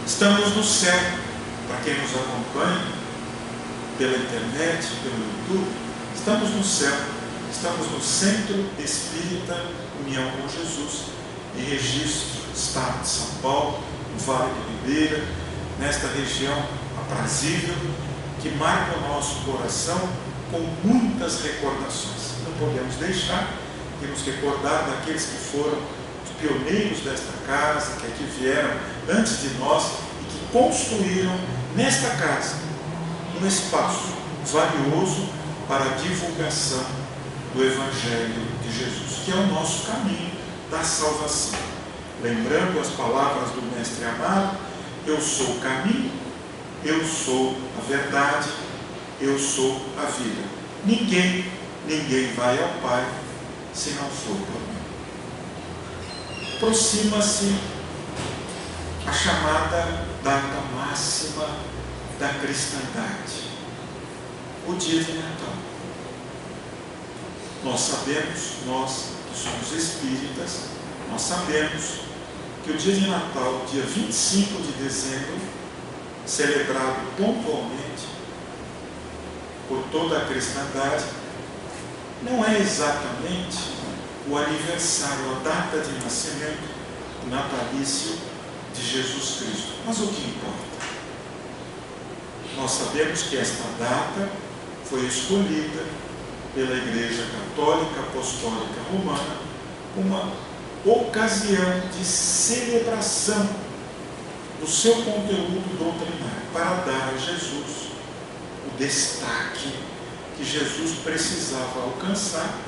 Estamos no céu. Para quem nos acompanha pela internet, pelo YouTube, estamos no céu. Estamos no Centro Espírita União com Jesus, em Registro, Estado de São Paulo, no Vale do Ribeira, nesta região aprazível, que marca o nosso coração com muitas recordações. Não podemos deixar de nos recordar daqueles que foram os pioneiros desta casa, que aqui vieram antes de nós e que construíram nesta casa um espaço valioso para a divulgação do Evangelho de Jesus, que é o nosso caminho da salvação. Lembrando as palavras do Mestre amado: eu sou o caminho, eu sou a verdade, eu sou a vida. Ninguém vai ao Pai se não for por mim. Aproxima-se a chamada data máxima da cristandade, o dia de Natal. Nós sabemos, nós que somos espíritas, nós sabemos que o dia de Natal, dia 25 de dezembro, celebrado pontualmente por toda a cristandade, não é exatamente o aniversário, a data de nascimento, o natalício de Jesus Cristo. Mas o que importa? Nós sabemos que esta data foi escolhida pela Igreja Católica Apostólica Romana uma ocasião de celebração do seu conteúdo doutrinário, para dar a Jesus o destaque que Jesus precisava alcançar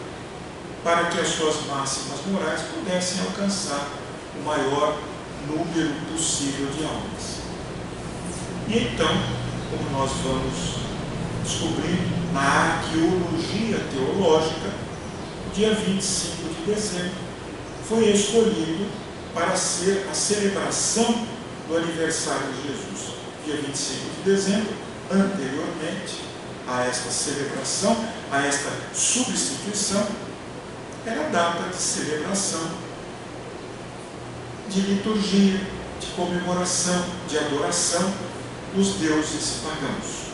para que as suas máximas morais pudessem alcançar o maior número possível de almas. E então, como nós vamos descobrir na arqueologia teológica, o dia 25 de dezembro foi escolhido para ser a celebração do aniversário de Jesus. Dia 25 de dezembro, anteriormente a esta celebração, a esta substituição, era a data de celebração, de liturgia, de comemoração, de adoração dos deuses pagãos.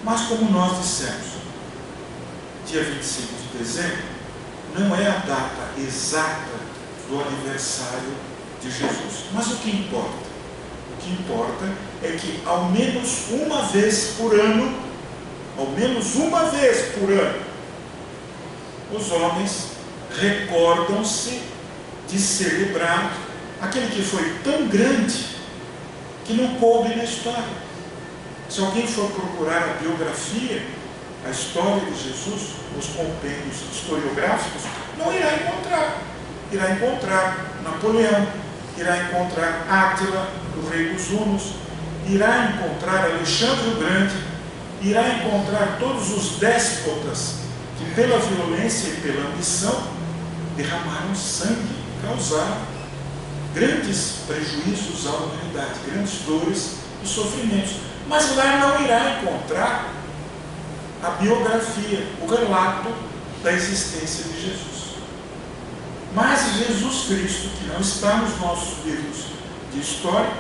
Mas, como nós dissemos, dia 25 de dezembro não é a data exata do aniversário de Jesus. Mas o que importa? O que importa é que ao menos uma vez por ano, os homens recordam-se de celebrar aquele que foi tão grande que não coube na história. Se alguém for procurar a biografia, a história de Jesus, os compêndios historiográficos, não irá encontrar. Irá encontrar Napoleão, irá encontrar Átila, o rei dos Hunos, irá encontrar Alexandre o Grande, irá encontrar todos os déspotas que pela violência e pela ambição derramaram sangue, causaram grandes prejuízos à humanidade, grandes dores e sofrimentos. Mas lá não irá encontrar a biografia, o relato da existência de Jesus. Mas Jesus Cristo, que não está nos nossos livros de história,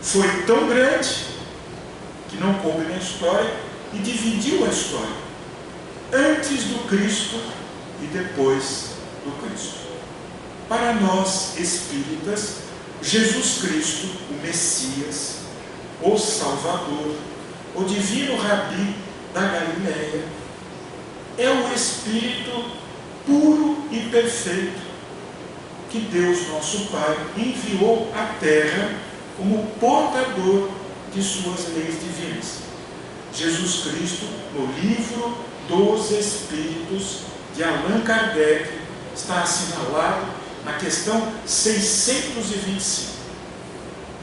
foi tão grande que não coube na história e dividiu a história antes do Cristo e depois do Cristo. Para nós espíritas, Jesus Cristo, o Messias, o Salvador, o divino Rabi da Galileia, é o Espírito puro e perfeito que Deus, nosso Pai, enviou à Terra como portador de suas leis divinas. Jesus Cristo, no livro dos Espíritos de Allan Kardec, está assinalado na questão 625.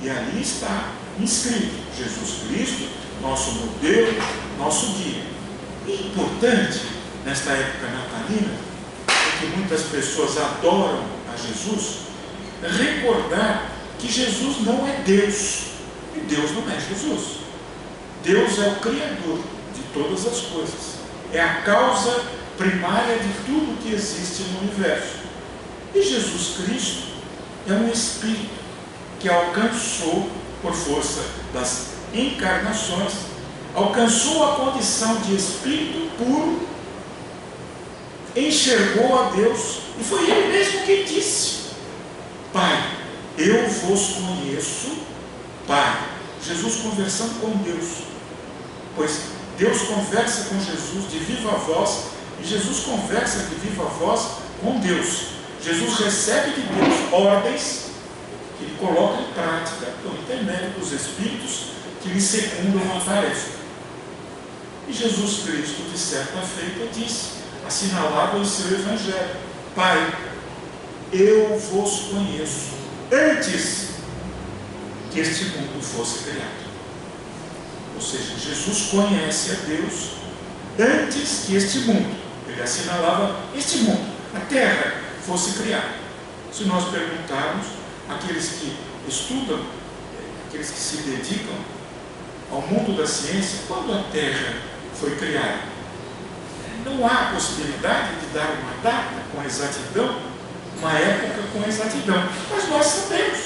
E ali está inscrito: Jesus Cristo, nosso modelo, nosso guia. E importante, nesta época natalina, em que muitas pessoas adoram a Jesus, recordar que Jesus não é Deus, e Deus não é Jesus. Deus é o Criador de todas as coisas, é a causa primária de tudo que existe no universo. E Jesus Cristo é um Espírito que alcançou, por força das encarnações, alcançou a condição de espírito puro, enxergou a Deus, e foi ele mesmo quem disse: Pai, eu vos conheço. Pai, Jesus conversando com Deus, pois Deus conversa com Jesus de viva voz, e Jesus conversa de viva voz com Deus. Jesus recebe de Deus ordens que ele coloca em prática por intermédio dos Espíritos que lhe secundam a tarefa. E Jesus Cristo, de certa feita, disse, assinalado em seu Evangelho: Pai, eu vos conheço antes que este mundo fosse criado. Ou seja, Jesus conhece a Deus antes que este mundo, ele assinalava este mundo, a Terra, fosse criada. Se nós perguntarmos àqueles que estudam, aqueles que se dedicam ao mundo da ciência, quando a Terra foi criada, não há possibilidade de dar uma data com exatidão, uma época com exatidão, mas nós sabemos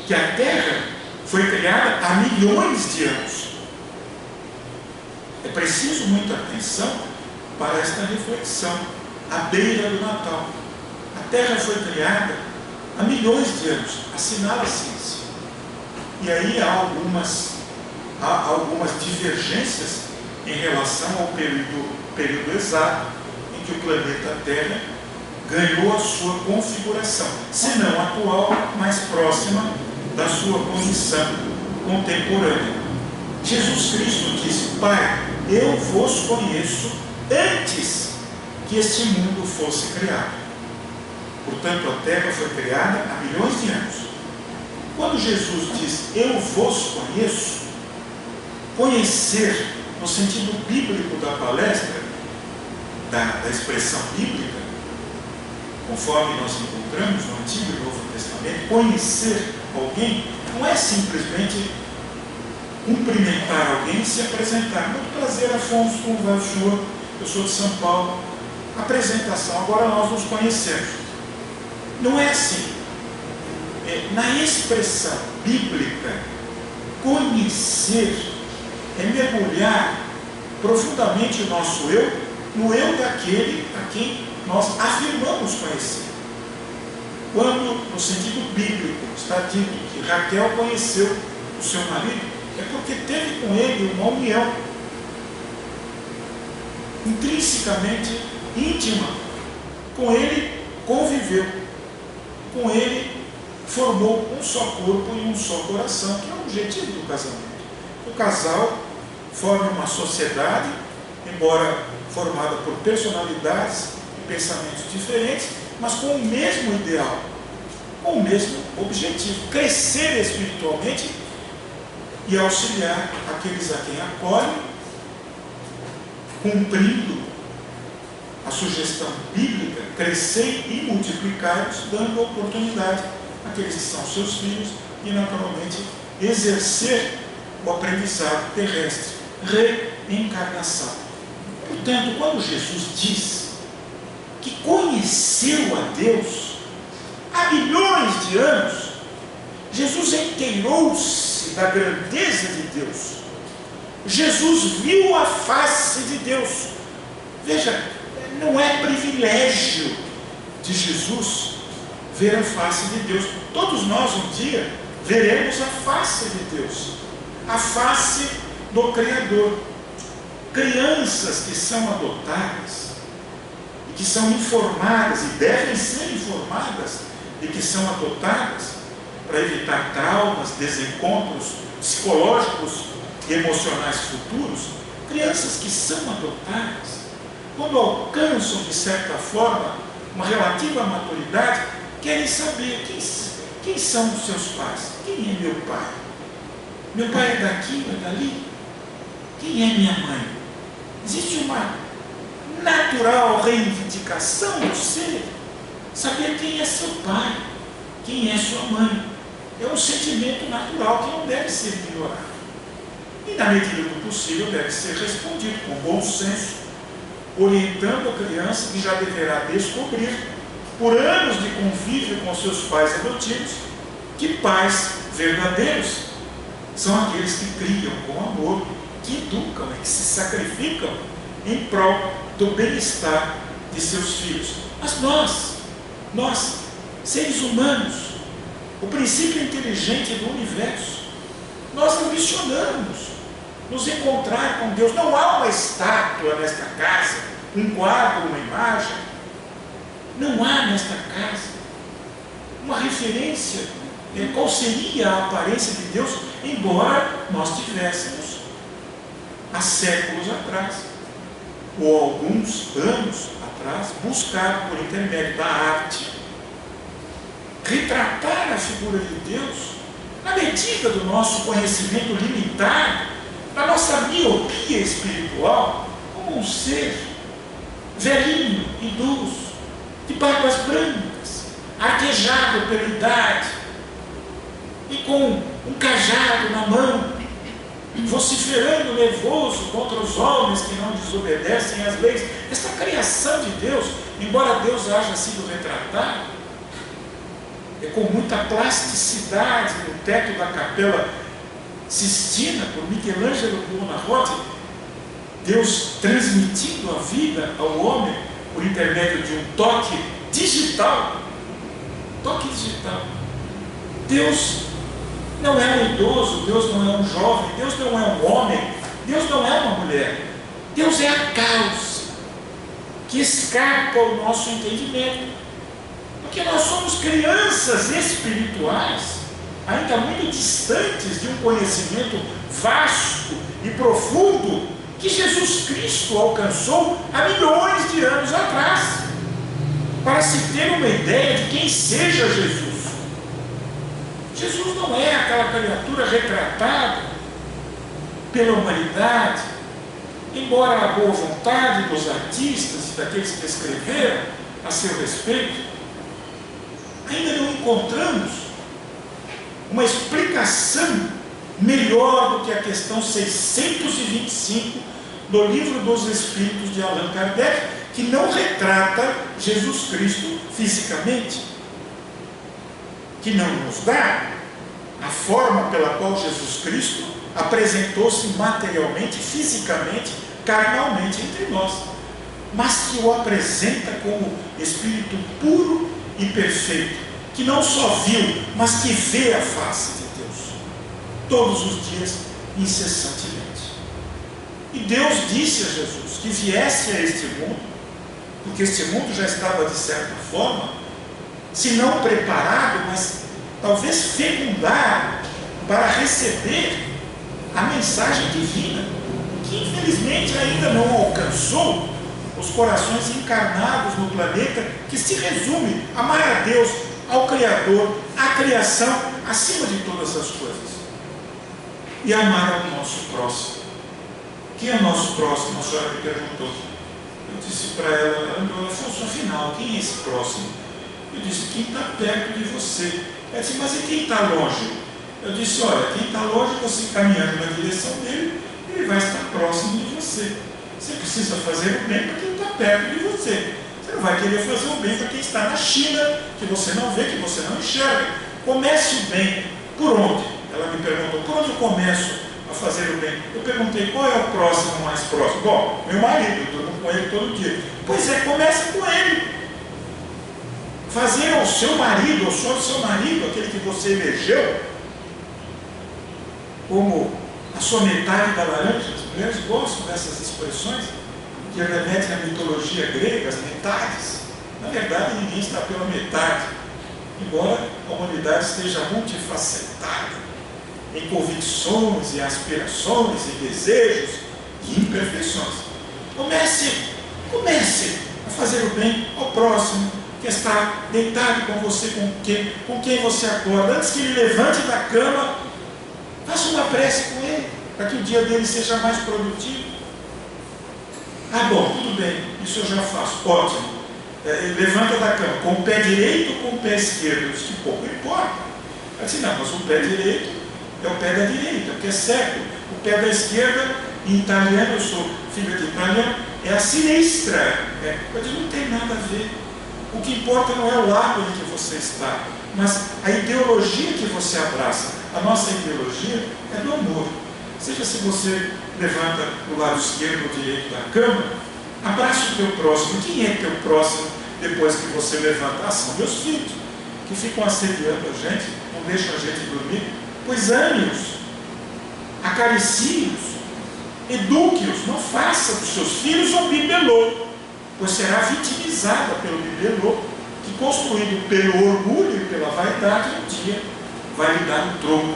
que a Terra foi criada há milhões de anos. É preciso muita atenção para esta reflexão à beira do Natal. A Terra foi criada há milhões de anos, assinala a ciência. E aí há algumas divergências em relação ao período exato em que o planeta Terra ganhou a sua configuração, se não atual, mais próxima da sua condição contemporânea. Jesus Cristo disse: Pai, eu vos conheço antes que este mundo fosse criado. Portanto, a Terra foi criada há milhões de anos. Quando Jesus diz eu vos conheço, conhecer no sentido bíblico da palestra, da expressão bíblica, conforme nós encontramos no Antigo e Novo Testamento, conhecer alguém não é simplesmente cumprimentar alguém e se apresentar. Muito prazer, Afonso, como vai o senhor? Eu sou de São Paulo. Apresentação, agora nós nos conhecemos. Não é assim. Na expressão bíblica, conhecer é mergulhar profundamente o nosso eu no eu daquele a quem nós afirmamos conhecer. Quando, no sentido bíblico, está dito que Raquel conheceu o seu marido, é porque teve com ele uma união intrinsecamente íntima. Com ele conviveu, com ele formou um só corpo e um só coração, que é o objetivo do casamento. O casal forma uma sociedade, embora formada por personalidades e pensamentos diferentes, mas com o mesmo ideal, com o mesmo objetivo: crescer espiritualmente e auxiliar aqueles a quem acolhe, cumprindo a sugestão bíblica: crescer e multiplicar-vos, dando oportunidade àqueles que são seus filhos e, naturalmente, exercer o aprendizado terrestre, reencarnação. Portanto, quando Jesus diz que conheceu a Deus há milhões de anos, Jesus inteirou-se da grandeza de Deus. Jesus viu a face de Deus. Veja, não é privilégio de Jesus ver a face de Deus. Todos nós um dia veremos a face de Deus, a face do Criador. Crianças que são adotadas e que são informadas e devem ser informadas e que são adotadas para evitar traumas, desencontros psicológicos e emocionais futuros. Crianças que são adotadas, quando alcançam de certa forma uma relativa maturidade, querem saber quem são os seus pais. Quem é meu pai? Meu pai é daqui ou é dali? Quem é minha mãe? Existe uma natural reivindicação do ser, saber quem é seu pai, quem é sua mãe. É um sentimento natural que não deve ser ignorado. E, na medida do possível, deve ser respondido com bom senso, orientando a criança que já deverá descobrir, por anos de convívio com seus pais adotivos, que pais verdadeiros são aqueles que criam com amor, que educam e que se sacrificam em prol do bem-estar de seus filhos. Mas nós, seres humanos, o princípio inteligente do universo, nós ambicionamos nos encontrar com Deus. Não há uma estátua nesta casa, um quadro, uma imagem. Não há nesta casa uma referência. Qual seria a aparência de Deus, embora nós tivéssemos há séculos atrás, ou alguns anos atrás, buscado por intermédio da arte retratar a figura de Deus na medida do nosso conhecimento limitado, da nossa miopia espiritual, como um ser velhinho, idoso, de barbas brancas, arquejado pela idade e com um cajado na mão, vociferando nervoso contra os homens que não desobedecem às leis. Esta criação de Deus, embora Deus haja sido retratado com muita plasticidade no teto da Capela Sistina, por Michelangelo Buonarroti, Deus transmitindo a vida ao homem por intermédio de um toque digital. Toque digital. Deus não é um idoso, Deus não é um jovem, Deus não é um homem, Deus não é uma mulher. Deus é a causa que escapa ao nosso entendimento. Porque nós somos crianças espirituais, ainda muito distantes de um conhecimento vasto e profundo que Jesus Cristo alcançou há milhões de anos atrás, para se ter uma ideia de quem seja Jesus. Jesus não é aquela criatura retratada pela humanidade, embora a boa vontade dos artistas e daqueles que escreveram a seu respeito, ainda não encontramos uma explicação melhor do que a questão 625 do Livro dos Espíritos de Allan Kardec, que não retrata Jesus Cristo fisicamente, que não nos dá a forma pela qual Jesus Cristo apresentou-se materialmente, fisicamente, carnalmente entre nós, mas que o apresenta como Espírito puro e perfeito, que não só viu, mas que vê a face de Deus todos os dias, incessantemente. E Deus disse a Jesus que viesse a este mundo, porque este mundo já estava de certa forma, se não preparado, mas talvez fecundado para receber a mensagem divina, que infelizmente ainda não alcançou os corações encarnados no planeta, que se resume a amar a Deus, ao Criador, à criação, acima de todas as coisas, e amar ao nosso próximo. Quem é o nosso próximo? A senhora me perguntou. Eu disse para ela, Afonso, afinal, quem é esse próximo? Eu disse, quem está perto de você. Ela disse, mas e quem está longe? Eu disse, olha, quem está longe, você caminhando na direção dele, ele vai estar próximo de você. Você precisa fazer o bem para quem está perto de você. Você não vai querer fazer o bem para quem está na China, que você não vê, que você não enxerga. Comece o bem. Por onde? Ela me perguntou, por onde eu começo a fazer o bem? Eu perguntei, qual é o próximo mais próximo? Bom, meu marido, eu estou com ele todo dia. Pois é, comece com ele. Fazer ao seu marido, ao seu marido, aquele que você elegeu, como a sua metade da laranja. As mulheres gostam dessas expressões que remetem à mitologia grega, as metades. Na verdade, ninguém está pela metade, embora a humanidade esteja multifacetada em convicções e aspirações e desejos e imperfeições. Comece a fazer o bem ao próximo que está deitado com você, com quem você acorda. Antes que ele levante da cama, faça uma prece com ele, para que o dia dele seja mais produtivo. Ah, bom, tudo bem, isso eu já faço, ótimo. Ele levanta da cama com o pé direito ou com o pé esquerdo? Eu disse, que pouco importa. Eu disse, não, mas o pé direito é o pé da direita, porque é certo. O pé da esquerda, em italiano, eu sou filho de italiano, é a sinistra. Eu disse, não tem nada a ver. O que importa não é o lado em que você está, mas a ideologia que você abraça, a nossa ideologia é do amor. Seja se você levanta o lado esquerdo ou direito da cama, abraça o teu próximo. Quem é teu próximo depois que você levanta? São meus filhos, que ficam assediando a gente, não deixam a gente dormir. Pois ame-os, acaricie-os, eduque-os, não faça dos seus filhos um bibelô, pois será vitimizada pelo bibelô, que construído pelo orgulho e pela vaidade, um dia vai lhe dar um trono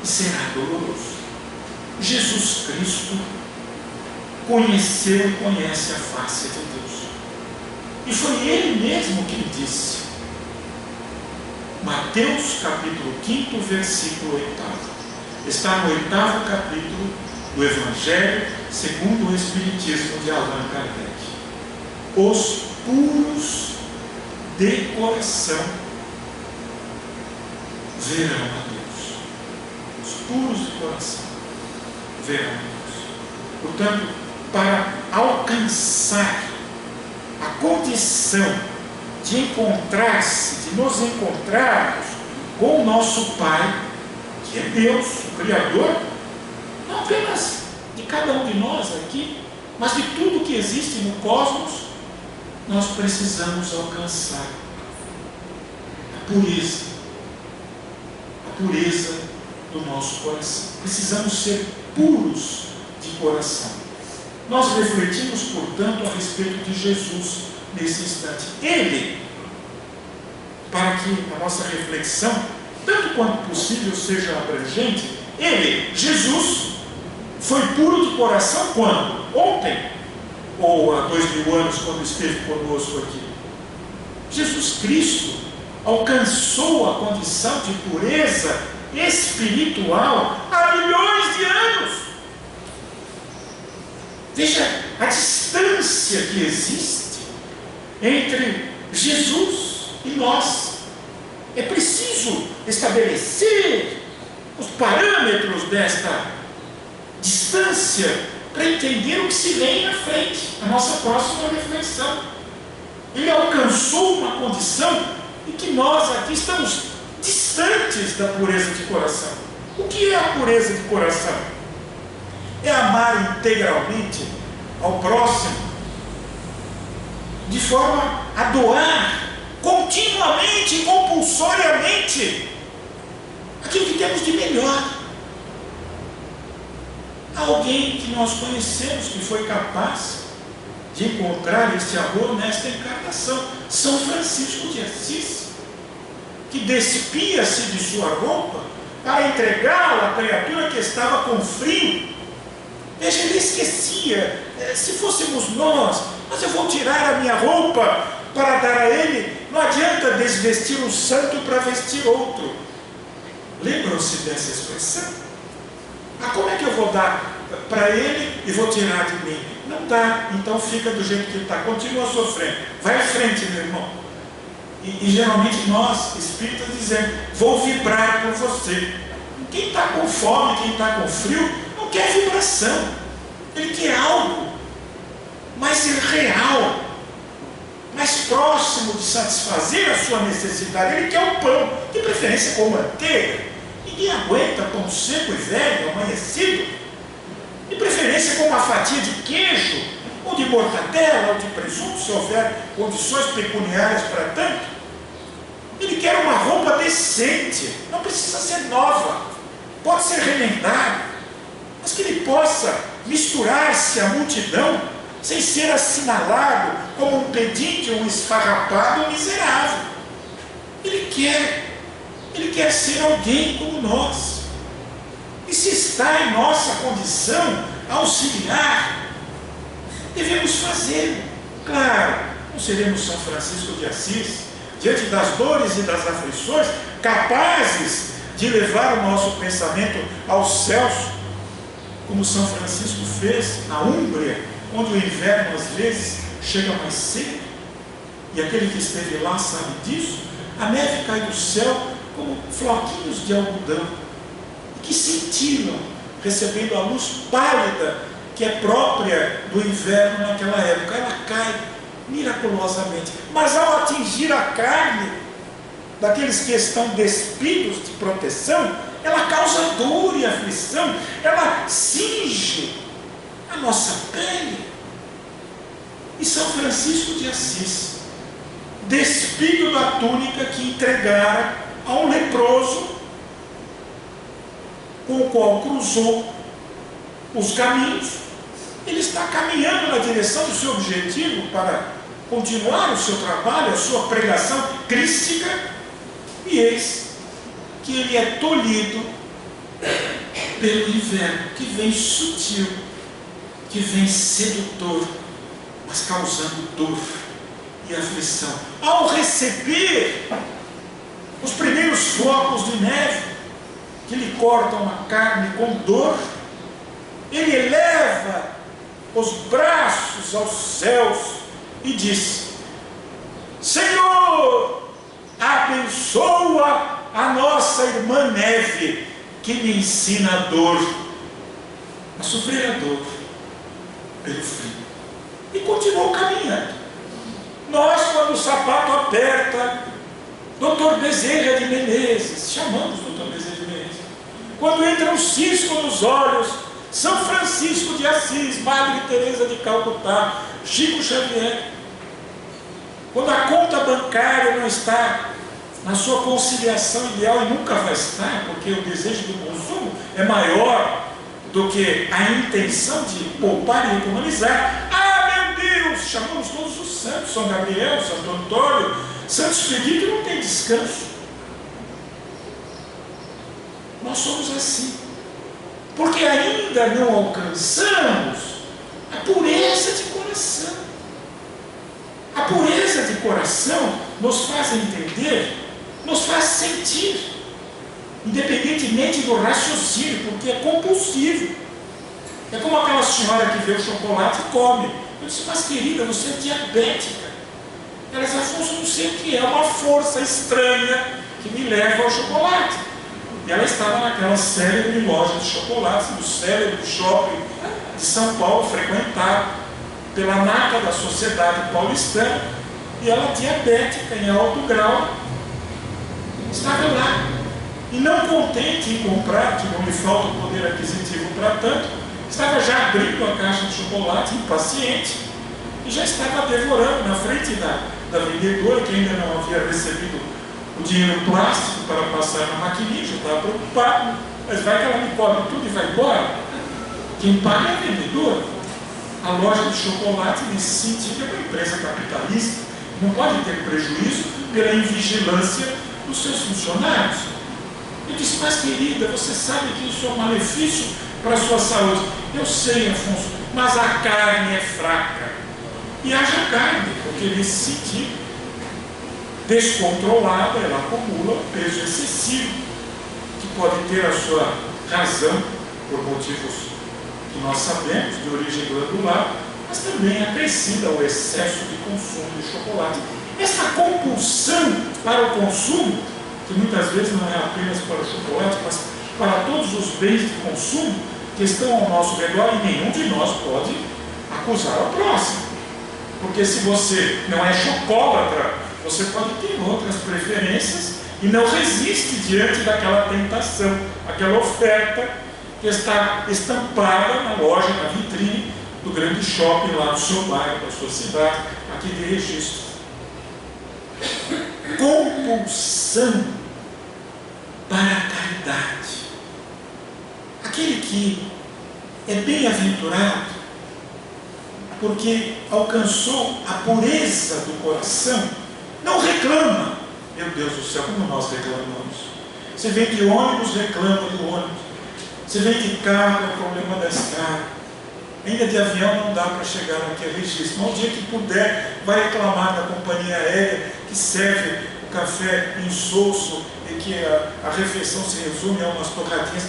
e será doloroso. Jesus Cristo conheceu e conhece a face de Deus, e foi Ele mesmo quem disse, Mateus capítulo 5, versículo 8, está no 8º capítulo do Evangelho segundo o Espiritismo de Allan Kardec. Os puros de coração verão a Deus. Os puros de coração verão a Deus. Portanto, para alcançar a condição de encontrar-se, de nos encontrarmos com o nosso Pai, que é Deus, o Criador, não apenas de cada um de nós aqui, mas de tudo que existe no cosmos, nós precisamos alcançar a pureza do nosso coração. Precisamos ser puros de coração. Nós refletimos, portanto, a respeito de Jesus nesse instante. Ele, para que a nossa reflexão, tanto quanto possível, seja abrangente, Ele, Jesus, foi puro de coração quando? Ontem, ou há 2000 anos, quando esteve conosco aqui. Jesus Cristo alcançou a condição de pureza espiritual há milhões de anos. Veja a distância que existe entre Jesus e nós. É preciso estabelecer os parâmetros desta distância para entender o que se vem na frente, a nossa próxima reflexão. Ele alcançou uma condição em que nós aqui estamos distantes da pureza de coração. O que é a pureza de coração? É amar integralmente ao próximo, de forma a doar continuamente, compulsoriamente, aquilo que temos de melhor. Alguém que nós conhecemos, que foi capaz de encontrar este amor nesta encarnação, São Francisco de Assis, que despia-se de sua roupa para entregá-la à criatura que estava com frio. Veja, ele esquecia, se fôssemos nós, mas eu vou tirar a minha roupa para dar a ele, não adianta desvestir um santo para vestir outro. Lembram-se dessa expressão? Como é que eu vou dar para ele e vou tirar de mim? Não dá, então fica do jeito que está, continua sofrendo, vai à frente, meu irmão. E geralmente nós, espíritas, dizemos, vou vibrar por você. Quem está com fome, quem está com frio, não quer vibração, ele quer algo mais real, mais próximo de satisfazer a sua necessidade. Ele quer o pão, de preferência com manteiga. Ninguém aguenta pão seco e velho, amanhecido, de preferência com uma fatia de queijo, ou de mortadela, ou de presunto, se houver condições pecuniárias para tanto. Ele quer uma roupa decente, não precisa ser nova, pode ser remendada, mas que ele possa misturar-se à multidão, sem ser assinalado como um pedinte, um esfarrapado, um miserável. Ele quer ser alguém como nós. E se está em nossa condição auxiliar, devemos fazê-lo. Claro, não seremos São Francisco de Assis, diante das dores e das aflições, capazes de levar o nosso pensamento aos céus, como São Francisco fez na Úmbria, onde o inverno às vezes chega mais cedo, e aquele que esteve lá sabe disso. A neve cai do céu como floquinhos de algodão, que cintilam, recebendo a luz pálida que é própria do inverno naquela época. Ela cai miraculosamente, mas ao atingir a carne, daqueles que estão despidos de proteção, ela causa dor e aflição, ela cinge a nossa pele. E São Francisco de Assis, despido da túnica que entregara a um leproso, com o qual cruzou os caminhos, ele está caminhando na direção do seu objetivo para continuar o seu trabalho, a sua pregação crística, e eis que ele é tolhido pelo inverno, que vem sutil, que vem sedutor, mas causando dor e aflição. Ao receber os primeiros flocos de neve, que lhe cortam a carne com dor, ele eleva os braços aos céus e diz: Senhor, abençoa a nossa irmã neve, que me ensina a dor, a sofrer a dor pelo frio. E continuou caminhando. Nós, quando o sapato aperta, Dr. Bezerra de Menezes, chamamos Dr. Bezerra de Menezes, quando entra um cisco nos olhos, São Francisco de Assis, Madre Teresa de Calcutá, Chico Xavier, quando a conta bancária não está na sua conciliação ideal, e nunca vai estar, porque o desejo do consumo é maior do que a intenção de poupar e economizar. Ah, meu Deus, chamamos todos os santos, São Gabriel, Santo Antônio, Santo Expedito, não tem descanso. Nós somos assim, porque ainda não alcançamos a pureza de coração. A pureza de coração nos faz entender, nos faz sentir, independentemente do raciocínio, porque é compulsivo. É como aquela senhora que vê o chocolate e come. Eu disse: mas querida, você é diabética. Ela disse: Afonso, não sei o que é, uma força estranha que me leva ao chocolate. E ela estava naquela célebre loja de chocolates, do célebre shopping de São Paulo, frequentado pela nata da sociedade paulistana, e ela, diabética em alto grau, estava lá. E não contente em comprar, que não lhe falta o poder aquisitivo para tanto, estava já abrindo a caixa de chocolate, impaciente, e já estava devorando na frente da vendedora, que ainda não havia recebido o dinheiro plástico para passar na maquininha. Já estava preocupado, mas vai que ela me cobre tudo e vai embora. Quem paga é a vendedora. A loja de chocolate, nesse sentido, é uma empresa capitalista, não pode ter prejuízo pela invigilância dos seus funcionários. Eu disse: mas querida, você sabe que isso é um malefício para a sua saúde. Eu sei, Afonso, mas a carne é fraca. E haja carne, porque nesse sentido, descontrolada, ela acumula peso excessivo, que pode ter a sua razão por motivos que nós sabemos, de origem glandular, mas também acrescida ao excesso de consumo de chocolate. Essa compulsão para o consumo, que muitas vezes não é apenas para o chocolate, mas para todos os bens de consumo que estão ao nosso redor, e nenhum de nós pode acusar o próximo. Porque se você não é chocólatra, você pode ter outras preferências e não resiste diante daquela tentação, aquela oferta que está estampada na loja, na vitrine do grande shopping lá do seu bairro, da sua cidade, aqui de registro. Compulsão para a caridade. Aquele que é bem-aventurado porque alcançou a pureza do coração, não reclama. Meu Deus do céu, como nós reclamamos. Você vem de ônibus, reclama do ônibus. Você vem de carro, é o problema da estrada. Ainda de avião não dá para chegar naquele registro. Mas o dia que puder, vai reclamar da companhia aérea que serve o café insosso e que a refeição se resume a umas torradinhas.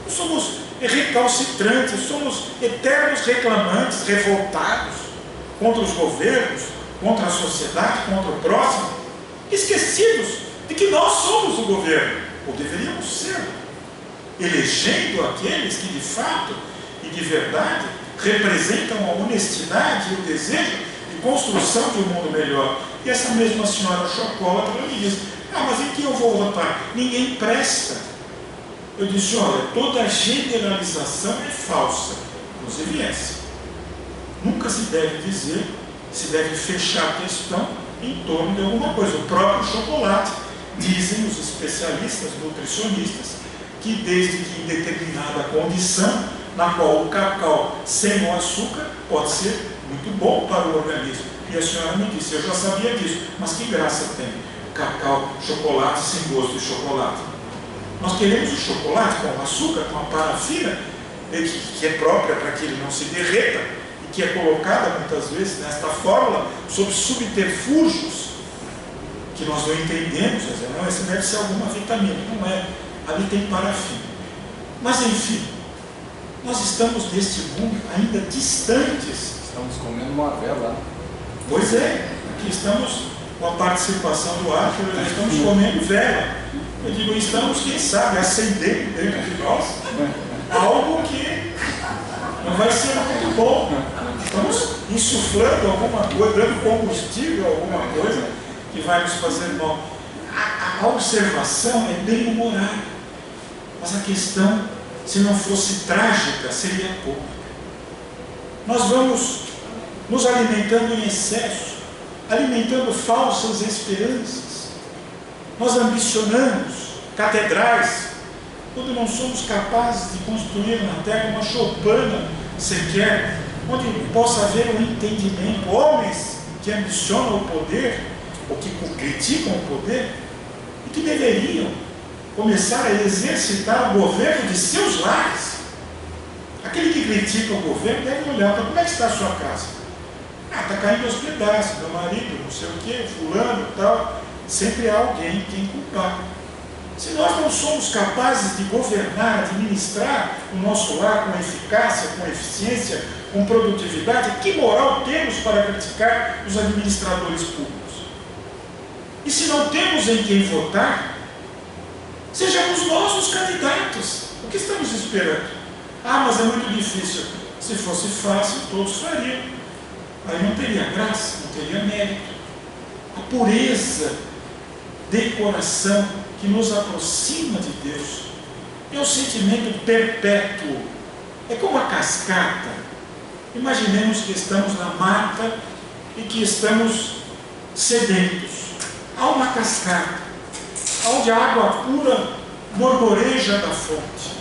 Nós somos recalcitrantes, somos eternos reclamantes, revoltados contra os governos, contra a sociedade, contra o próximo, esquecidos de que nós somos o governo, ou deveríamos ser, elegendo aqueles que de fato e de verdade representam a honestidade e o desejo de construção de um mundo melhor. E essa mesma senhora chocólatra me diz: Ah, mas em que eu vou votar? Ninguém presta. Eu disse, olha, toda generalização é falsa, inclusive essa. Nunca se deve dizer, se deve fechar a questão em torno de alguma coisa. O próprio chocolate, dizem os especialistas, nutricionistas, que desde que em determinada condição, na qual o cacau sem o açúcar pode ser muito bom para o organismo. E a senhora me disse, eu já sabia disso, mas que graça tem cacau, chocolate sem gosto de chocolate? Nós queremos o chocolate com açúcar, com a parafina, que é própria para que ele não se derreta, e que é colocada muitas vezes nesta fórmula, sob subterfúgios, que nós não entendemos. Não, essa deve ser alguma vitamina, não é, ali tem parafina. Mas enfim, nós estamos neste mundo ainda distantes. Estamos comendo uma vela. Pois é, aqui estamos com a participação do Arthur, nós estamos comendo vela. Eu digo, estamos, quem sabe, acendendo dentro de nós algo que não vai ser muito bom. Estamos insuflando alguma coisa, dando combustível a alguma coisa que vai nos fazer mal. A observação é bem humorada, mas a questão, se não fosse trágica, seria pouco. Nós vamos nos alimentando em excesso, alimentando falsas esperanças. Nós ambicionamos catedrais, quando não somos capazes de construir na terra uma choupana sequer, onde possa haver um entendimento. Homens que ambicionam o poder, ou que criticam o poder, e que deveriam começar a exercitar o governo de seus lares. Aquele que critica o governo deve olhar para como é que está a sua casa. Ah, está caindo aos pedaços, meu marido, não sei o que, fulano e tal. Sempre há alguém quem culpar. Se nós não somos capazes de governar, administrar o nosso lar com eficácia, com eficiência, com produtividade, que moral temos para criticar os administradores públicos? E se não temos em quem votar, sejamos nós os candidatos. O que estamos esperando? Ah, mas é muito difícil. Se fosse fácil, todos fariam. Aí não teria graça, não teria mérito. A pureza de coração que nos aproxima de Deus é um sentimento perpétuo. É como a cascata. Imaginemos que estamos na mata e que estamos sedentos. Há uma cascata, onde a água pura borboreja da fonte.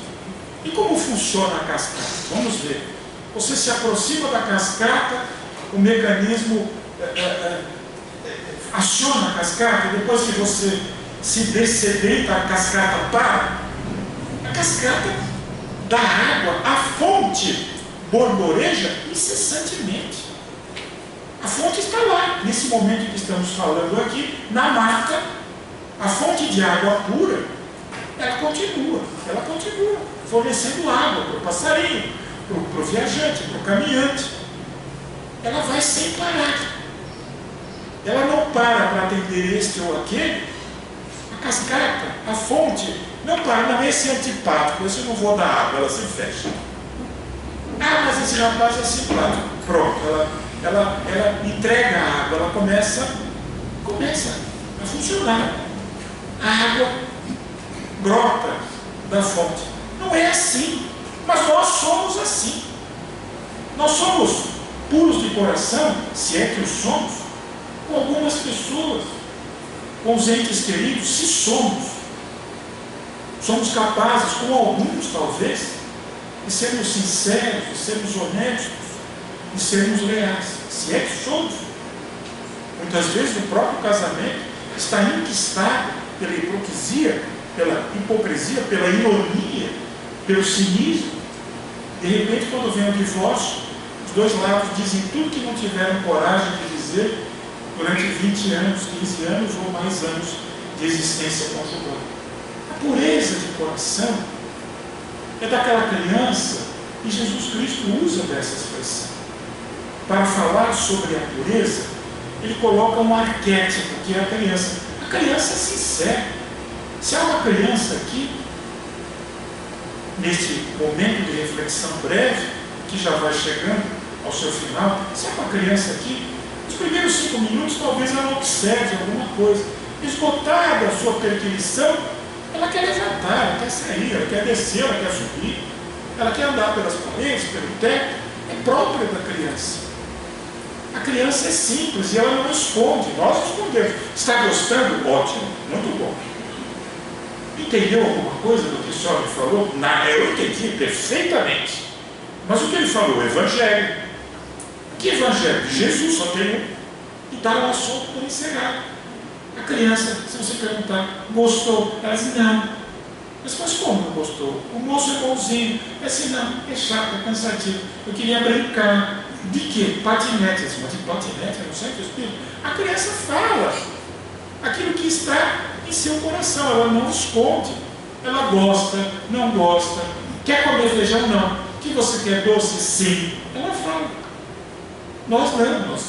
E como funciona a cascata? Vamos ver. Você se aproxima da cascata, o mecanismo aciona a cascata, e depois que você se dessedenta, a cascata para. A cascata dá água, a fonte borboreja incessantemente. A fonte está lá, nesse momento que estamos falando aqui, na mata, a fonte de água pura, ela continua fornecendo água para o passarinho, para o viajante, para o caminhante. Ela vai sem parar. Ela não para atender este ou aquele. A cascata, a fonte, não para. Não, esse é antipático, esse eu não vou dar água, ela se fecha. Ah, mas esse rapaz é simpático. Pronto, ela entrega a água, ela começa a funcionar. A água brota da fonte. Não é assim, mas nós somos assim. Nós somos puros de coração, se é que o somos, com algumas pessoas, com os entes queridos, se somos. Somos capazes, com alguns talvez, de sermos sinceros, de sermos honestos, de sermos leais, se é que somos. Muitas vezes o próprio casamento está enquistado pela hipocrisia, pela ironia, pelo cinismo. De repente, quando vem o divórcio, os dois lados dizem tudo que não tiveram coragem de dizer durante 20 anos, 15 anos ou mais anos de existência conjugal. A pureza de coração é daquela criança, e Jesus Cristo usa dessa expressão. Para falar sobre a pureza, ele coloca um arquétipo, que é a criança. A criança é sincera. Se há uma criança aqui, neste momento de reflexão breve, que já vai chegando ao seu final, se há uma criança aqui, nos primeiros 5 minutos talvez ela observe alguma coisa, Esgotada a sua perquisição, ela quer levantar, ela quer sair, ela quer descer, ela quer subir, ela quer andar pelas paredes, pelo teto. É própria da criança. A criança é simples e ela não esconde, nós escondemos. Está gostando? Ótimo, muito bom. Entendeu alguma coisa do que o senhor me falou? Não, eu entendi perfeitamente. Mas o que ele falou? O Evangelho. Que Evangelho? Jesus só tem um. E dá o assunto por encerrado. A criança, se você perguntar, gostou? Ela diz, não. Mas como não gostou? O moço é bonzinho. É assim, não, é chato, é cansativo. Eu queria brincar. De quê? Patinete. Mas de patinete, eu não sei o que eu espírito. A criança fala aquilo que está em seu coração, ela não esconde. Ela gosta, não gosta. Quer comer feijão? Não. Que você quer doce? Sim. Ela fala. Nós não, nós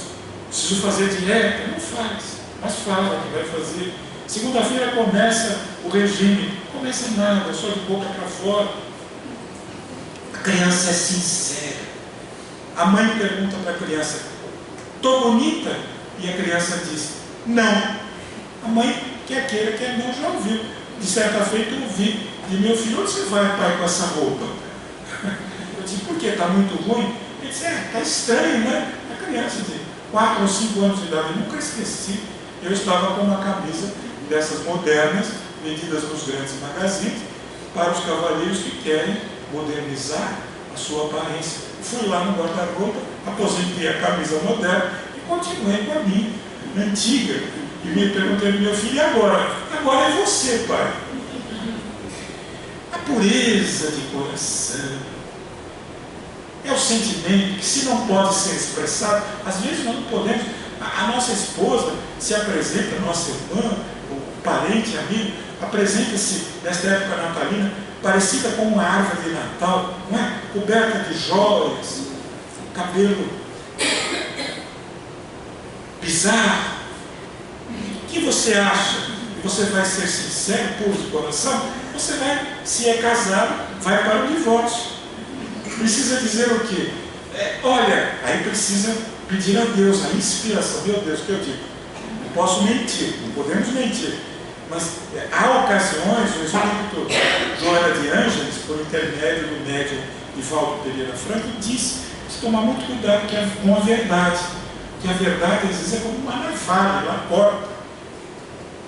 preciso fazer dieta, não faz. Mas fala que vai fazer. Segunda-feira começa o regime. Começa nada, só de boca para fora. A criança é sincera. A mãe pergunta para a criança, estou bonita? E a criança diz, não. A mãe, quer queira, quer não, já ouviu. De certa feita eu ouvi de meu filho, onde você vai, pai, com essa roupa? Eu disse, por quê? Está muito ruim? Ele disse, está estranho, né? A criança de 4 ou 5 anos de idade, eu nunca esqueci. Eu estava com uma camisa dessas modernas, vendidas nos grandes magazines, para os cavalheiros que querem modernizar a sua aparência. Fui lá no guarda-roupa, aposentei a camisa moderna e continuei com a minha antiga. E me perguntei para meu filho, e agora? Agora é você, pai. A pureza de coração é o sentimento que, se não pode ser expressado, às vezes nós não podemos. A nossa esposa se apresenta, a nossa irmã, o parente, amigo, apresenta-se nesta época natalina, parecida com uma árvore de Natal, não é? Coberta de joias, cabelo bizarro. O que você acha? Você vai ser sincero, puro de coração? Você vai, se é casado, vai para o divórcio. Precisa dizer o quê? Olha, aí precisa pedir a Deus a inspiração. Meu Deus, o que eu digo? Não posso mentir, não podemos mentir. Mas há ocasiões, o espírito Joana de Ângeles, por intermédio do médium Divaldo Pereira Franco, disse que tomar muito cuidado com a verdade. Que a verdade, às vezes, é como uma navalha, ela corta,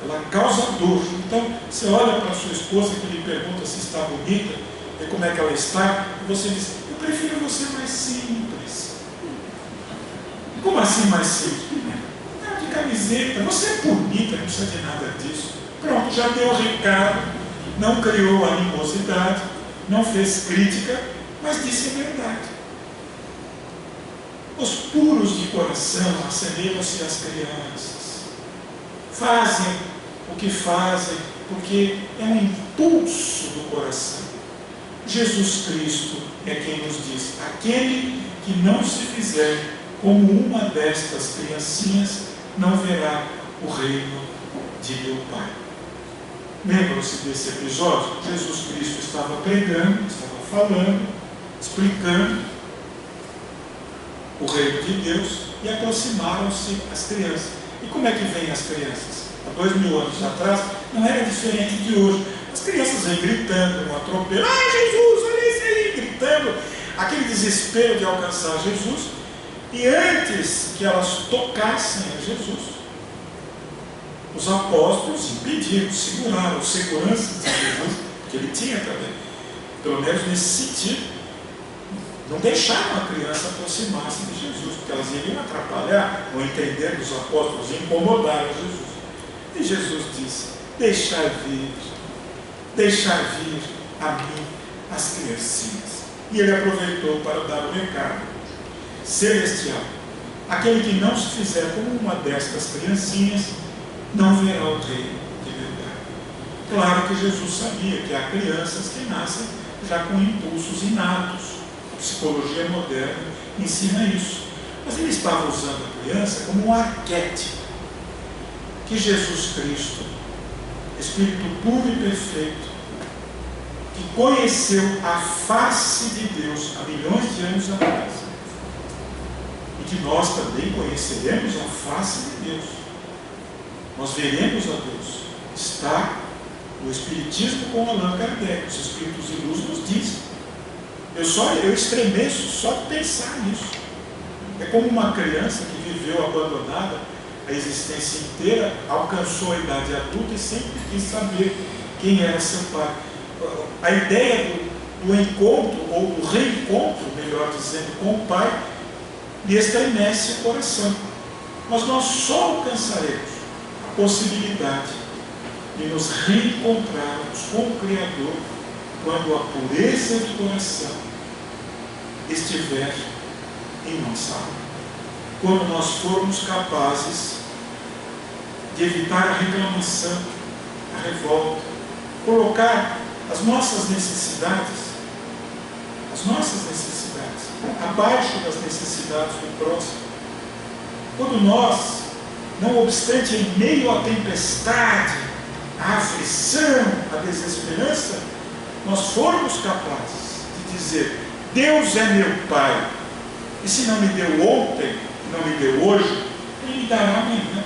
ela causa dor. Então, você olha para a sua esposa que lhe pergunta se está bonita, e como é que ela está, e você diz, eu prefiro você mais simples. Como assim mais simples? Não, de camiseta, você é bonita, não precisa de nada disso. Pronto, já deu o recado, não criou animosidade, não fez crítica, mas disse a verdade. Os puros de coração assemelham-se às crianças. Fazem o que fazem porque é um impulso do coração. Jesus Cristo é quem nos diz, aquele que não se fizer como uma destas criancinhas, não verá o reino de meu Pai. Lembram-se desse episódio? Jesus Cristo estava pregando, estava falando, explicando o reino de Deus, e aproximaram-se as crianças. E como é que vêm as crianças? Há 2000 anos atrás, não era diferente de hoje. As crianças vêm gritando, no atropelo, ah, Jesus, olha isso aí, gritando, aquele desespero de alcançar Jesus, e antes que elas tocassem a Jesus, os apóstolos impediram, seguraram, os seguranças de Jesus, que ele tinha também, pelo menos nesse sentido, não deixaram a criança aproximar-se de Jesus, porque elas iriam atrapalhar, no entender dos apóstolos, incomodar a Jesus. E Jesus disse, deixar vir a mim as criancinhas. E ele aproveitou para dar o recado celestial. Aquele que não se fizer como uma destas criancinhas, não verá o reino de verdade. Claro que Jesus sabia que há crianças que nascem já com impulsos inatos. A psicologia moderna ensina isso. Mas ele estava usando a criança como um arquétipo que Jesus Cristo, Espírito puro e perfeito, que conheceu a face de Deus há milhões de anos atrás, e que nós também conheceremos a face de Deus. Nós veremos a Deus. Está no Espiritismo com Allan Kardec. Os Espíritos de Luz nos dizem. Eu estremeço só de pensar nisso. É como uma criança que viveu abandonada a existência inteira, alcançou a idade adulta e sempre quis saber quem era seu pai. A ideia do encontro, ou do reencontro, melhor dizendo, com o pai, lhe estremece o coração. Mas nós só alcançaremos a possibilidade de nos reencontrarmos com o Criador quando a pureza de coração estiver em nossa alma. Quando nós formos capazes de evitar a reclamação, a revolta, colocar as nossas necessidades abaixo das necessidades do próximo. Quando nós, não obstante em meio à tempestade, à aflição, à desesperança, nós formos capazes de dizer: Deus é meu Pai, e se não me deu ontem, não me deu hoje, Ele me dará amanhã.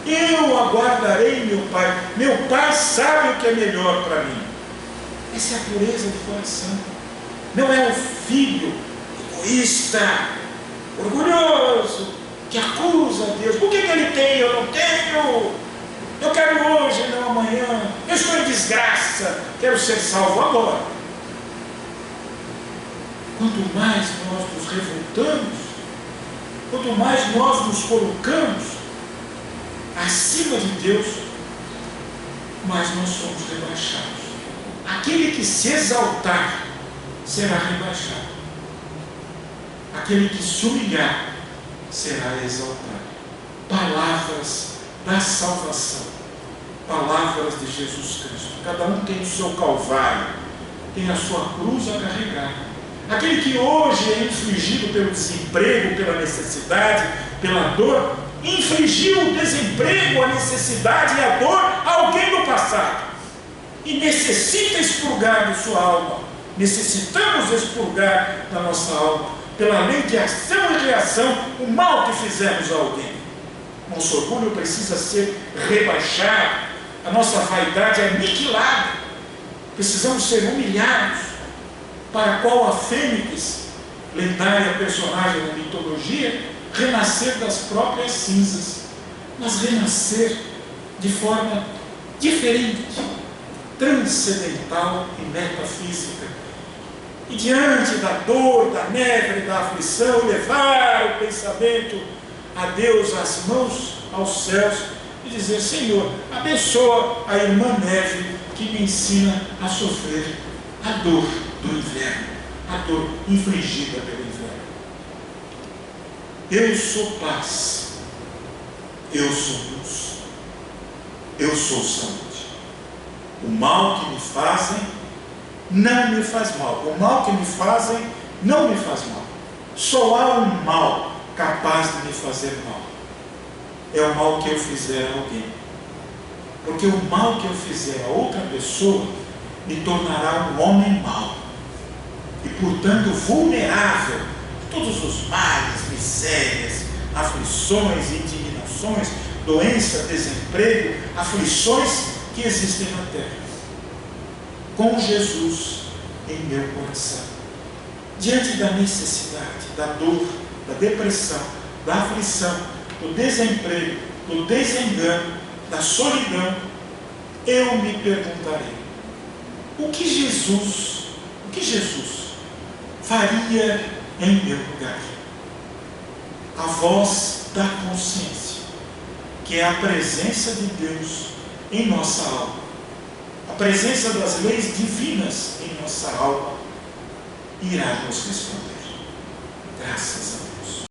Eu aguardarei meu Pai. Meu Pai sabe o que é melhor para mim. Essa é a pureza de coração. Não é o filho egoísta, orgulhoso, que acusa a Deus. Por que ele tem e eu não tenho? Eu quero hoje, não amanhã. Eu estou em desgraça, quero ser salvo agora. Quanto mais nós nos revoltamos, quanto mais nós nos colocamos acima de Deus, mais nós somos rebaixados. Aquele que se exaltar será rebaixado. Aquele que se humilhar será exaltado. Palavras da salvação, palavras de Jesus Cristo. Cada um tem o seu calvário, tem a sua cruz a carregar. Aquele que hoje é infligido pelo desemprego, pela necessidade, pela dor, infligiu o desemprego, a necessidade e a dor a alguém no passado, e necessita expurgar de sua alma. Necessitamos expurgar da nossa alma, pela lei de ação e reação, o mal que fizemos a alguém. Nosso orgulho precisa ser rebaixado, a nossa vaidade é aniquilada. Precisamos ser humilhados, para qual a fênix, lendária personagem da mitologia, renascer das próprias cinzas, mas renascer de forma diferente, transcendental e metafísica. E diante da dor, da neve, da aflição, levar o pensamento a Deus, as mãos aos céus, e dizer: Senhor, abençoa a irmã Neve, que me ensina a sofrer a dor do inverno, a dor infligida pelo inverno. Eu sou paz, eu sou luz, eu sou saúde. O mal que me fazem não me faz mal. O mal que me fazem não me faz mal. Só há um mal capaz de me fazer mal. É o mal que eu fizer a alguém. Porque o mal que eu fizer a outra pessoa me tornará um homem mau. E, portanto, vulnerável a todos os males, misérias, aflições, indignações, doença, desemprego, aflições que existem na terra. Com Jesus em meu coração, diante da necessidade, da dor, da depressão, da aflição, do desemprego, do desengano, da solidão, eu me perguntarei: o que Jesus faria em meu lugar? A voz da consciência, que é a presença de Deus em nossa alma, a presença das leis divinas em nossa alma, irá nos responder. Graças a Deus.